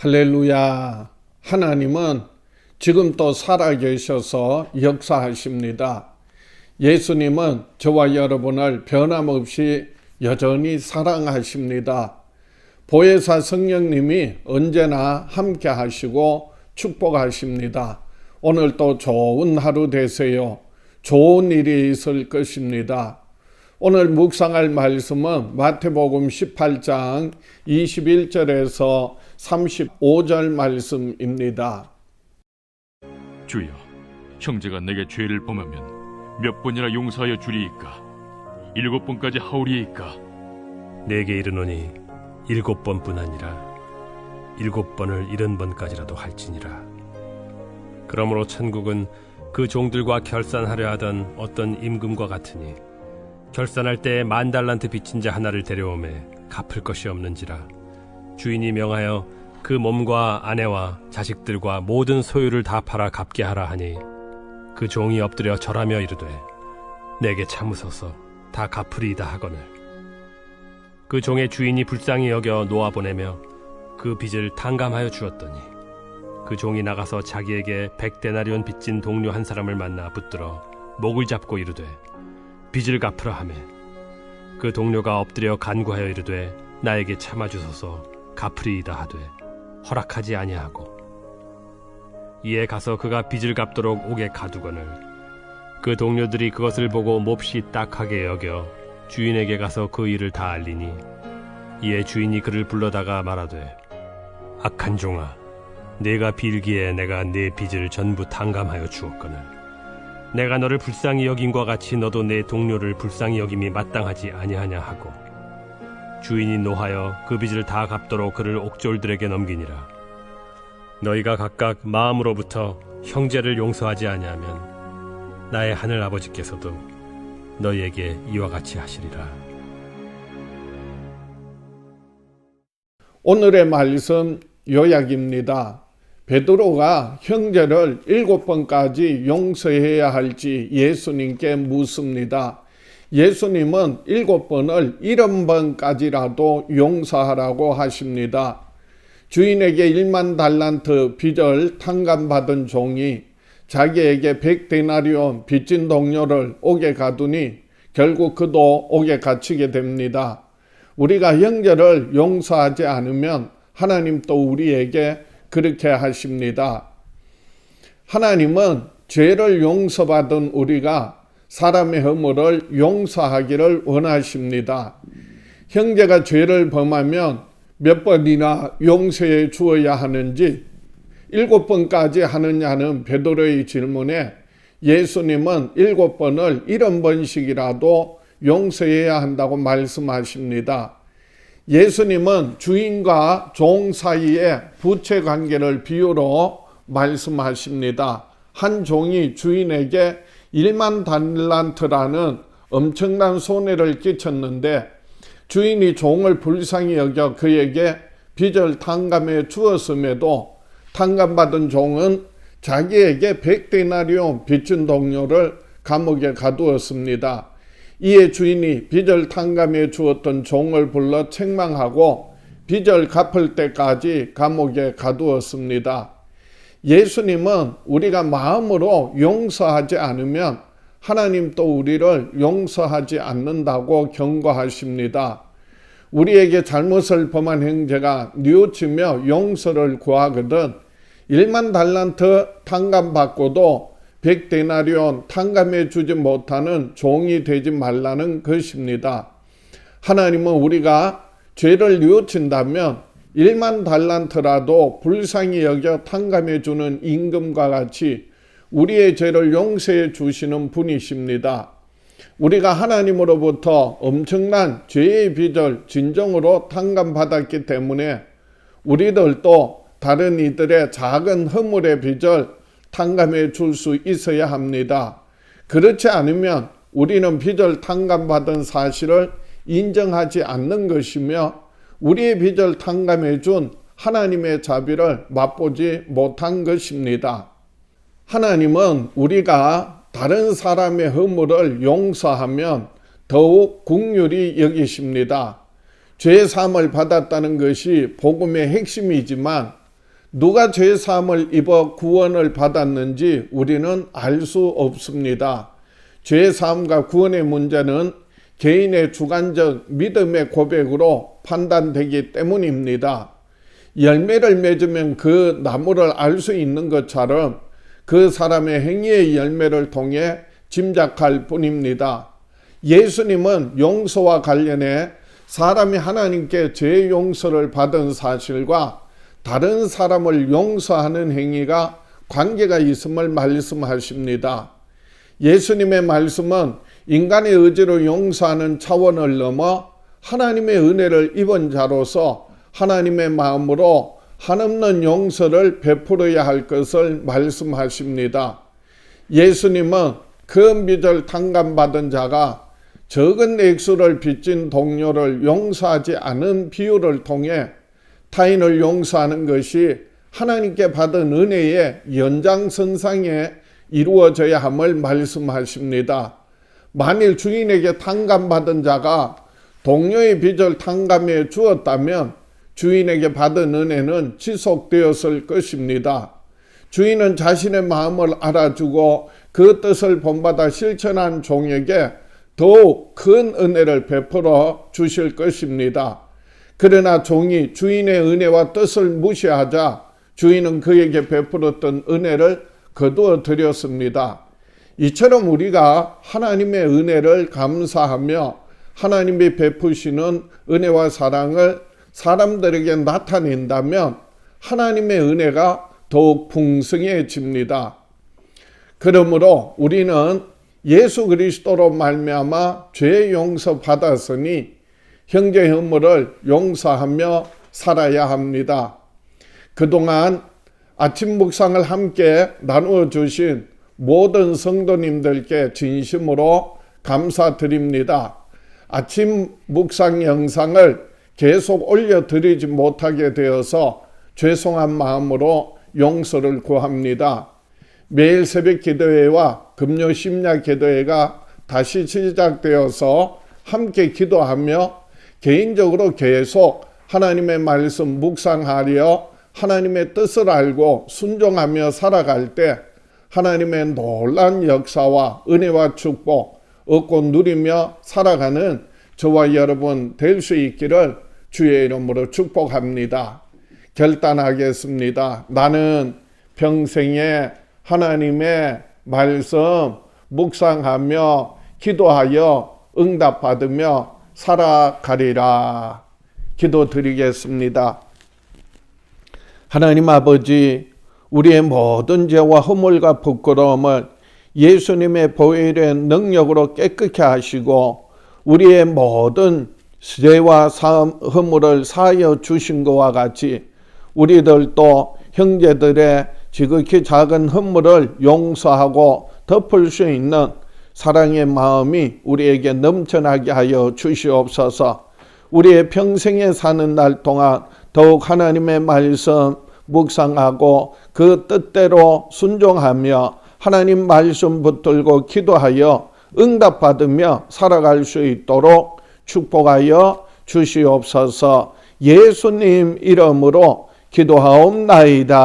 할렐루야. 하나님은 지금 또 살아계셔서 역사하십니다. 예수님은 저와 여러분을 변함없이 여전히 사랑하십니다. 보혜사 성령님이 언제나 함께 하시고 축복하십니다. 오늘도 좋은 하루 되세요. 좋은 일이 있을 것입니다. 오늘 묵상할 말씀은 마태복음 18장 21절에서 35절 말씀입니다. 주여, 형제가 내게 죄를 범하면 몇 번이나 용서하여 주리이까? 7번까지 하오리이까? 내게 이르노니 7번뿐 아니라 7번을 70번까지라도 할지니라. 그러므로 천국은 그 종들과 결산하려 하던 어떤 임금과 같으니 결산할 때에 10,000달란트 빚진 자 하나를 데려오매 갚을 것이 없는지라. 주인이 명하여 그 몸과 아내와 자식들과 모든 소유를 다 팔아 갚게 하라 하니 그 종이 엎드려 절하며 이르되 내게 참으소서 다 갚으리이다 하거늘 그 종의 주인이 불쌍히 여겨 놓아보내며 그 빚을 탕감하여 주었더니 그 종이 나가서 자기에게 100데나리온 빚진 동료 한 사람을 만나 붙들어 목을 잡고 이르되 빚을 갚으라 하매 그 동료가 엎드려 간구하여 이르되 나에게 참아주소서 갚으리이다 하되 허락하지 아니하고 이에 가서 그가 빚을 갚도록 옥에 가두거늘 그 동료들이 그것을 보고 몹시 딱하게 여겨 주인에게 가서 그 일을 다 알리니 이에 주인이 그를 불러다가 말하되 악한 종아, 네가 빌기에 내가 네 빚을 전부 탕감하여 주었거늘 내가 너를 불쌍히 여김과 같이 너도 내 동료를 불쌍히 여김이 마땅하지 아니하냐 하고 주인이 노하여 그 빚을 다 갚도록 그를 옥졸들에게 넘기니라. 너희가 각각 마음으로부터 형제를 용서하지 아니하면 나의 하늘 아버지께서도 너희에게 이와 같이 하시리라. 오늘의 말씀 요약입니다. 베드로가 형제를 7번까지 용서해야 할지 예수님께 묻습니다. 예수님은 7번을 70번까지라도 용서하라고 하십니다. 주인에게 10,000달란트 빚을 탕감받은 종이 자기에게 100데나리온 빚진 동료를 옥에 가두니 결국 그도 옥에 갇히게 됩니다. 우리가 형제를 용서하지 않으면 하나님 또 우리에게 그렇게 하십니다. 하나님은 죄를 용서받은 우리가 사람의 허물을 용서하기를 원하십니다. 형제가 죄를 범하면 몇 번이나 용서해 주어야 하는지 7번까지 하느냐는 베드로의 질문에 예수님은 7번을 70번씩이라도 용서해야 한다고 말씀하십니다. 예수님은 주인과 종 사이의 부채 관계를 비유로 말씀하십니다. 한 종이 주인에게 10,000달란트라는 엄청난 손해를 끼쳤는데 주인이 종을 불쌍히 여겨 그에게 빚을 탕감해 주었음에도 탕감받은 종은 자기에게 100데나리온 빚진 동료를 감옥에 가두었습니다. 이에 주인이 빚을 탕감해 주었던 종을 불러 책망하고 빚을 갚을 때까지 감옥에 가두었습니다. 예수님은 우리가 마음으로 용서하지 않으면 하나님 또 우리를 용서하지 않는다고 경고하십니다. 우리에게 잘못을 범한 형제가 뉘우치며 용서를 구하거든 10,000달란트 탕감받고도 100데나리온 탕감해 주지 못하는 종이 되지 말라는 것입니다. 하나님은 우리가 죄를 뉘우친다면 10,000달란트라도 불쌍히 여겨 탕감해 주는 임금과 같이 우리의 죄를 용서해 주시는 분이십니다. 우리가 하나님으로부터 엄청난 죄의 빚을 진정으로 탕감받았기 때문에 우리들도 다른 이들의 작은 허물의 빚을 탕감해 줄 수 있어야 합니다. 그렇지 않으면 우리는 빚을 탕감받은 사실을 인정하지 않는 것이며 우리의 빚을 탕감해 준 하나님의 자비를 맛보지 못한 것입니다. 하나님은 우리가 다른 사람의 허물을 용서하면 더욱 긍휼히 여기십니다. 죄 사함을 받았다는 것이 복음의 핵심이지만 누가 죄사함을 입어 구원을 받았는지 우리는 알 수 없습니다. 죄사함과 구원의 문제는 개인의 주관적 믿음의 고백으로 판단되기 때문입니다. 열매를 맺으면 그 나무를 알 수 있는 것처럼 그 사람의 행위의 열매를 통해 짐작할 뿐입니다. 예수님은 용서와 관련해 사람이 하나님께 죄 용서를 받은 사실과 다른 사람을 용서하는 행위가 관계가 있음을 말씀하십니다. 예수님의 말씀은 인간의 의지로 용서하는 차원을 넘어 하나님의 은혜를 입은 자로서 하나님의 마음으로 한없는 용서를 베풀어야 할 것을 말씀하십니다. 예수님은 큰 빚을 탕감받은 자가 적은 액수를 빚진 동료를 용서하지 않은 비유를 통해 타인을 용서하는 것이 하나님께 받은 은혜의 연장선상에 이루어져야 함을 말씀하십니다. 만일 주인에게 탕감받은 자가 동료의 빚을 탕감해 주었다면 주인에게 받은 은혜는 지속되었을 것입니다. 주인은 자신의 마음을 알아주고 그 뜻을 본받아 실천한 종에게 더욱 큰 은혜를 베풀어 주실 것입니다. 그러나 종이 주인의 은혜와 뜻을 무시하자 주인은 그에게 베풀었던 은혜를 거두어 드렸습니다. 이처럼 우리가 하나님의 은혜를 감사하며 하나님이 베푸시는 은혜와 사랑을 사람들에게 나타낸다면 하나님의 은혜가 더욱 풍성해집니다. 그러므로 우리는 예수 그리스도로 말미암아 죄 용서 받았으니 형제 허물을 용서하며 살아야 합니다. 그동안 아침 묵상을 함께 나누어 주신 모든 성도님들께 진심으로 감사드립니다. 아침 묵상 영상을 계속 올려드리지 못하게 되어서 죄송한 마음으로 용서를 구합니다. 매일 새벽 기도회와 금요 심야 기도회가 다시 시작되어서 함께 기도하며 개인적으로 계속 하나님의 말씀 묵상하려 하나님의 뜻을 알고 순종하며 살아갈 때 하나님의 놀라운 역사와 은혜와 축복 얻고 누리며 살아가는 저와 여러분 될 수 있기를 주의 이름으로 축복합니다. 결단하겠습니다. 나는 평생에 하나님의 말씀 묵상하며 기도하여 응답받으며 살아가리라. 기도드리겠습니다. 하나님 아버지, 우리의 모든 죄와 허물과 부끄러움을 예수님의 보혈의 능력으로 깨끗게 하시고 우리의 모든 죄와 허물을 사하여 주신 것과 같이 우리들도 형제들의 지극히 작은 허물을 용서하고 덮을 수 있는 사랑의 마음이 우리에게 넘쳐나게 하여 주시옵소서. 우리의 평생에 사는 날 동안 더욱 하나님의 말씀 묵상하고 그 뜻대로 순종하며 하나님 말씀 붙들고 기도하여 응답받으며 살아갈 수 있도록 축복하여 주시옵소서. 예수님 이름으로 기도하옵나이다.